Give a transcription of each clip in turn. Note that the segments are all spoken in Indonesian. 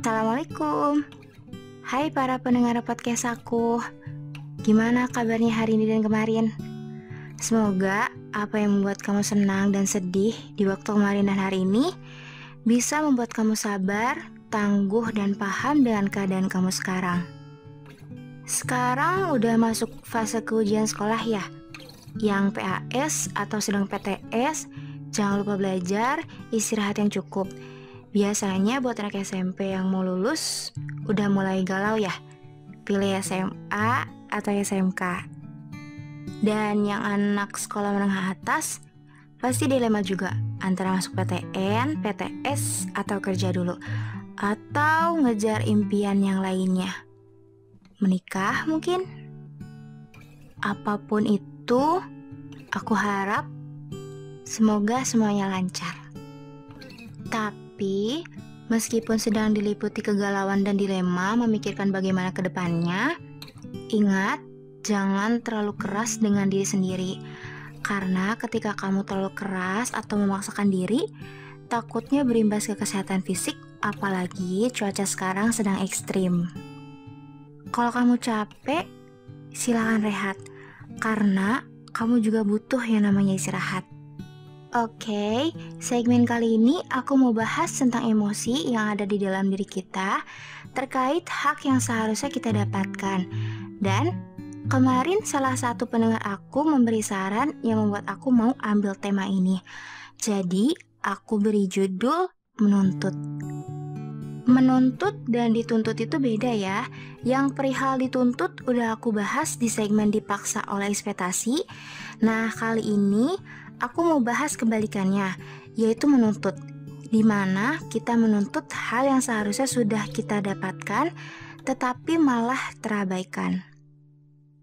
Assalamualaikum. Hai para pendengar podcast aku. Gimana kabarnya hari ini dan kemarin? Semoga apa yang membuat kamu senang dan sedih di waktu kemarin dan hari ini bisa membuat kamu sabar, tangguh, dan paham dengan keadaan kamu sekarang. Sekarang udah masuk fase keujian sekolah ya? Yang PAS atau sedang PTS, jangan lupa belajar, istirahat yang cukup. Biasanya buat anak SMP yang mau lulus, udah mulai galau ya, pilih SMA atau SMK. Dan yang anak sekolah menengah atas, pasti dilema juga antara masuk PTN, PTS, atau kerja dulu, atau ngejar impian yang lainnya. Menikah mungkin? Apapun itu, aku harap semoga semuanya lancar. Tapi, meskipun sedang diliputi kegalauan dan dilema memikirkan bagaimana ke depannya, ingat, jangan terlalu keras dengan diri sendiri. Karena ketika kamu terlalu keras atau memaksakan diri, takutnya berimbas ke kesehatan fisik, apalagi cuaca sekarang sedang ekstrim. Kalau kamu capek, silakan rehat, karena kamu juga butuh yang namanya istirahat. Oke, segmen kali ini aku mau bahas tentang emosi yang ada di dalam diri kita terkait hak yang seharusnya kita dapatkan. Dan kemarin salah satu pendengar aku memberi saran yang membuat aku mau ambil tema ini. Jadi, aku beri judul Menuntut. Menuntut dan dituntut itu beda ya. Yang perihal dituntut udah aku bahas di segmen dipaksa oleh ekspektasi. Nah, kali ini aku mau bahas kebalikannya, yaitu menuntut, di mana kita menuntut hal yang seharusnya sudah kita dapatkan, tetapi malah terabaikan.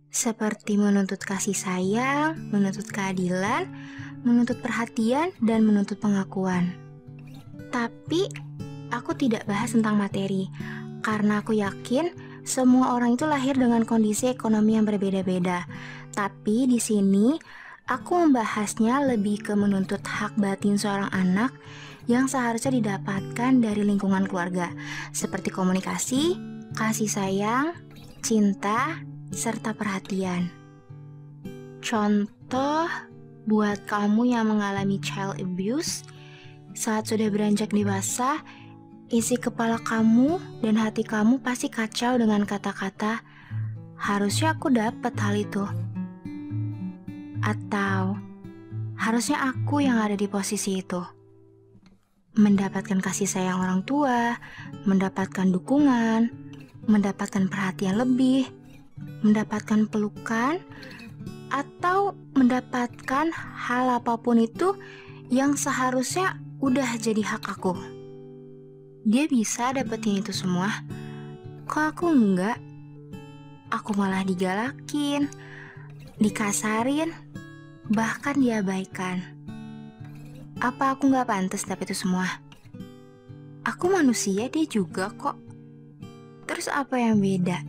Seperti menuntut kasih sayang, menuntut keadilan, menuntut perhatian, dan menuntut pengakuan. Tapi, aku tidak bahas tentang materi, karena aku yakin semua orang itu lahir dengan kondisi ekonomi yang berbeda-beda. Tapi di sini, aku membahasnya lebih ke menuntut hak batin seorang anak yang seharusnya didapatkan dari lingkungan keluarga, seperti komunikasi, kasih sayang, cinta, serta perhatian. Contoh, buat kamu yang mengalami child abuse, saat sudah beranjak dewasa, isi kepala kamu dan hati kamu pasti kacau dengan kata-kata, harusnya aku dapat hal itu. Atau, harusnya aku yang ada di posisi itu. Mendapatkan kasih sayang orang tua, mendapatkan dukungan, mendapatkan perhatian lebih, mendapatkan pelukan, atau mendapatkan hal apapun itu yang seharusnya udah jadi hak aku. Dia bisa dapetin itu semua. Kok aku enggak? Aku malah digalakin, dikasarin, bahkan diabaikan. Apa aku gak pantas dapet itu semua? Aku manusia, dia juga kok. Terus apa yang beda?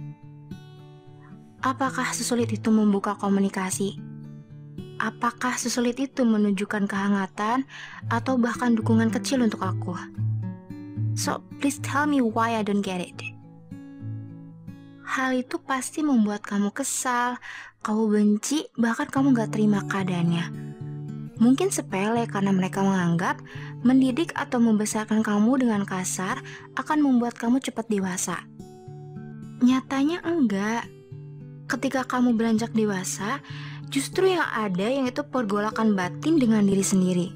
Apakah sesulit itu membuka komunikasi? Apakah sesulit itu menunjukkan kehangatan atau bahkan dukungan kecil untuk aku? So, please tell me why I don't get it. Hal itu pasti membuat kamu kesal, kamu benci, bahkan kamu gak terima keadaannya. Mungkin sepele karena mereka menganggap mendidik atau membesarkan kamu dengan kasar akan membuat kamu cepat dewasa. Nyatanya enggak. Ketika kamu beranjak dewasa, justru yang ada yang itu pergolakan batin dengan diri sendiri.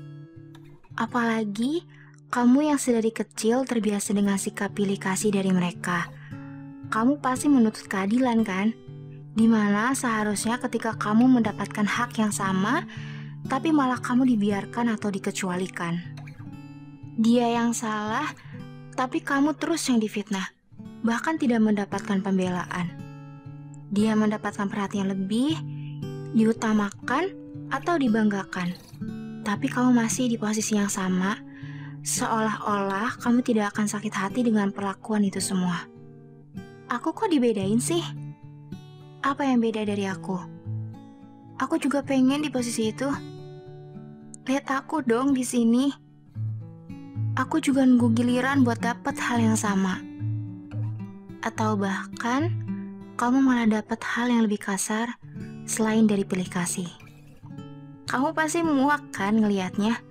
Apalagi kamu yang sedari kecil terbiasa dengan sikap pilih kasih dari mereka. Kamu pasti menuntut keadilan kan? Dimana seharusnya ketika kamu mendapatkan hak yang sama, tapi malah kamu dibiarkan atau dikecualikan. Dia yang salah, tapi kamu terus yang difitnah, bahkan tidak mendapatkan pembelaan. Dia mendapatkan perhatian lebih, diutamakan, atau dibanggakan. Tapi kamu masih di posisi yang sama, seolah-olah kamu tidak akan sakit hati dengan perlakuan itu semua. Aku kok dibedain sih? Apa yang beda dari aku? Aku juga pengen di posisi itu. Lihat aku dong di sini. Aku juga nunggu giliran buat dapat hal yang sama. atau bahkan kamu malah dapat hal yang lebih kasar selain dari pilih kasih. Kamu pasti muak kan ngelihatnya?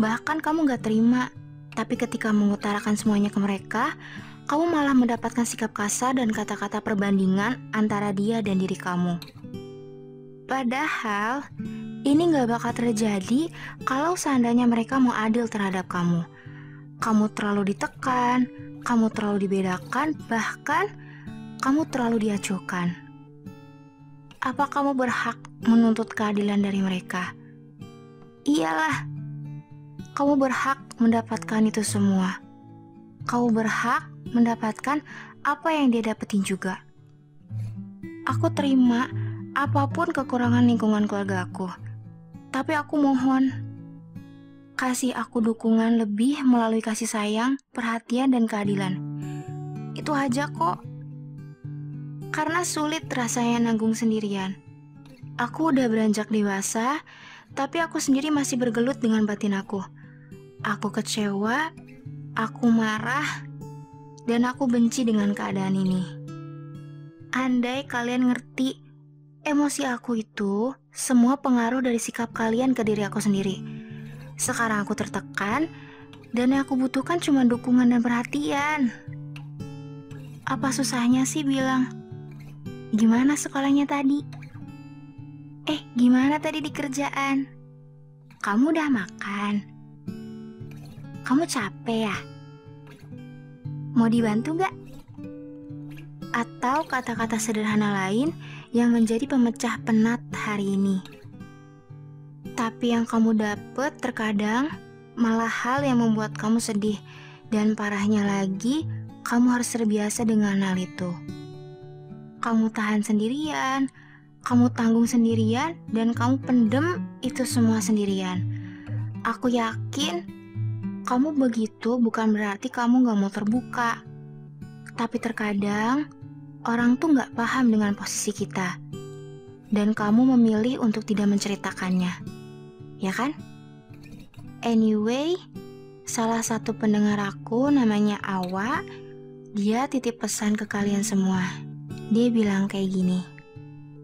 Bahkan kamu gak terima, tapi ketika mengutarakan semuanya ke mereka, kamu malah mendapatkan sikap kasar dan kata-kata perbandingan antara dia dan diri kamu. Padahal, ini gak bakal terjadi kalau seandainya mereka mau adil terhadap kamu. Kamu terlalu ditekan, kamu terlalu dibedakan, bahkan kamu terlalu diacuhkan. Apa kamu berhak menuntut keadilan dari mereka? Iyalah, kamu berhak mendapatkan itu semua. Kamu berhak mendapatkan apa yang dia dapetin juga. Aku terima apapun kekurangan lingkungan keluarga aku. Tapi aku mohon, kasih aku dukungan lebih melalui kasih sayang, perhatian, dan keadilan. Itu aja kok. Karena sulit rasanya nanggung sendirian. Aku udah beranjak dewasa, tapi aku sendiri masih bergelut dengan batin aku. Aku kecewa, aku marah, dan aku benci dengan keadaan ini. Andai kalian ngerti, emosi aku itu semua pengaruh dari sikap kalian ke diri aku sendiri. Sekarang aku tertekan, dan yang aku butuhkan cuma dukungan dan perhatian. Apa susahnya sih bilang, gimana sekolahnya tadi? Gimana tadi di kerjaan? Kamu udah makan? Kamu capek ya? Mau dibantu gak? Atau kata-kata sederhana lain yang menjadi pemecah penat hari ini. Tapi yang kamu dapet terkadang malah hal yang membuat kamu sedih. Dan parahnya lagi, kamu harus terbiasa dengan hal itu. Kamu tahan sendirian, kamu tanggung sendirian, dan kamu pendem itu semua sendirian. Aku yakin kamu begitu bukan berarti kamu gak mau terbuka. Tapi terkadang orang tuh gak paham dengan posisi kita. Dan kamu memilih untuk tidak menceritakannya. Ya kan? Anyway, salah satu pendengar aku namanya Awa. Dia titip pesan ke kalian semua. Dia bilang kayak gini.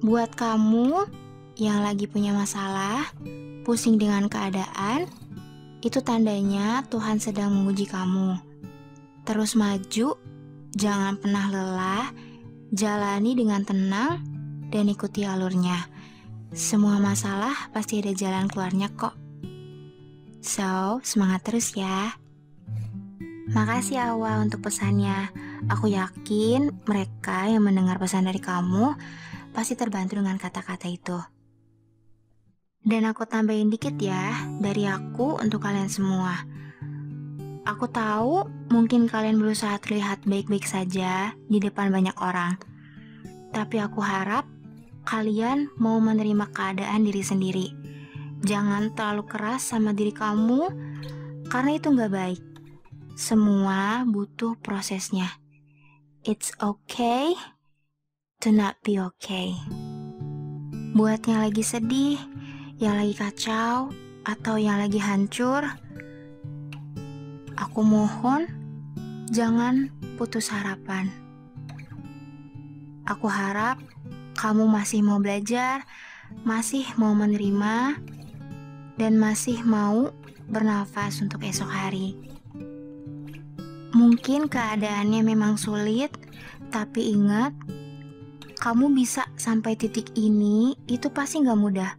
Buat kamu yang lagi punya masalah, pusing dengan keadaan, itu tandanya Tuhan sedang menguji kamu. Terus maju, jangan pernah lelah, jalani dengan tenang, dan ikuti alurnya. Semua masalah pasti ada jalan keluarnya kok. So, semangat terus ya. Makasih Awa untuk pesannya. Aku yakin mereka yang mendengar pesan dari kamu pasti terbantu dengan kata-kata itu. Dan aku tambahin dikit ya, dari aku untuk kalian semua. Aku tahu mungkin kalian berusaha terlihat baik-baik saja di depan banyak orang. Tapi aku harap kalian mau menerima keadaan diri sendiri. Jangan terlalu keras sama diri kamu, karena itu gak baik. Semua butuh prosesnya. It's okay to not be okay. Buat yang lagi sedih, yang lagi kacau, atau yang lagi hancur, aku mohon jangan putus harapan. Aku harap kamu masih mau belajar, masih mau menerima, dan masih mau bernafas untuk esok hari. Mungkin keadaannya memang sulit, tapi ingat, kamu bisa sampai titik ini itu pasti gak mudah.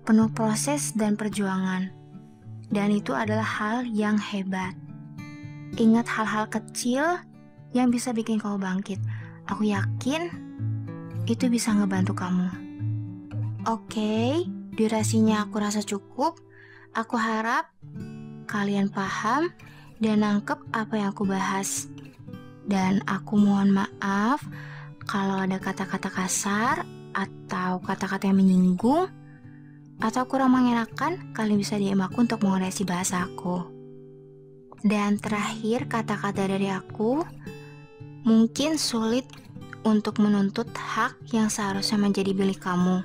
Penuh proses dan perjuangan. Dan itu adalah hal yang hebat. Ingat hal-hal kecil yang bisa bikin kamu bangkit. Aku yakin itu bisa ngebantu kamu. Oke, durasinya aku rasa cukup. Aku harap kalian paham dan nangkep apa yang aku bahas. Dan aku mohon maaf kalau ada kata-kata kasar atau kata-kata yang menyinggung atau kurang mengenakan, kalian bisa DM aku untuk mengoreksi bahasa aku. Dan terakhir, kata-kata dari aku, mungkin sulit untuk menuntut hak yang seharusnya menjadi milik kamu.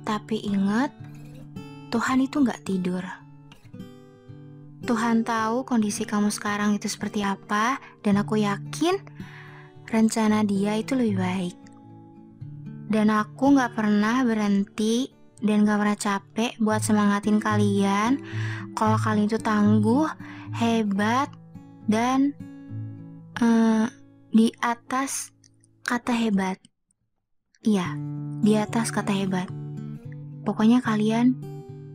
Tapi ingat, Tuhan itu gak tidur. Tuhan tahu kondisi kamu sekarang itu seperti apa, dan aku yakin rencana Dia itu lebih baik. Dan aku gak pernah berhenti dan gak pernah capek buat semangatin kalian kalau kalian itu tangguh, hebat, dan di atas kata hebat. Iya, di atas kata hebat. Pokoknya kalian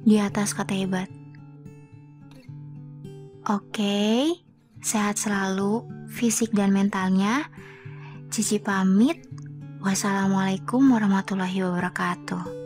di atas kata hebat. Oke, sehat selalu fisik dan mentalnya. Cici pamit. Wassalamualaikum warahmatullahi wabarakatuh.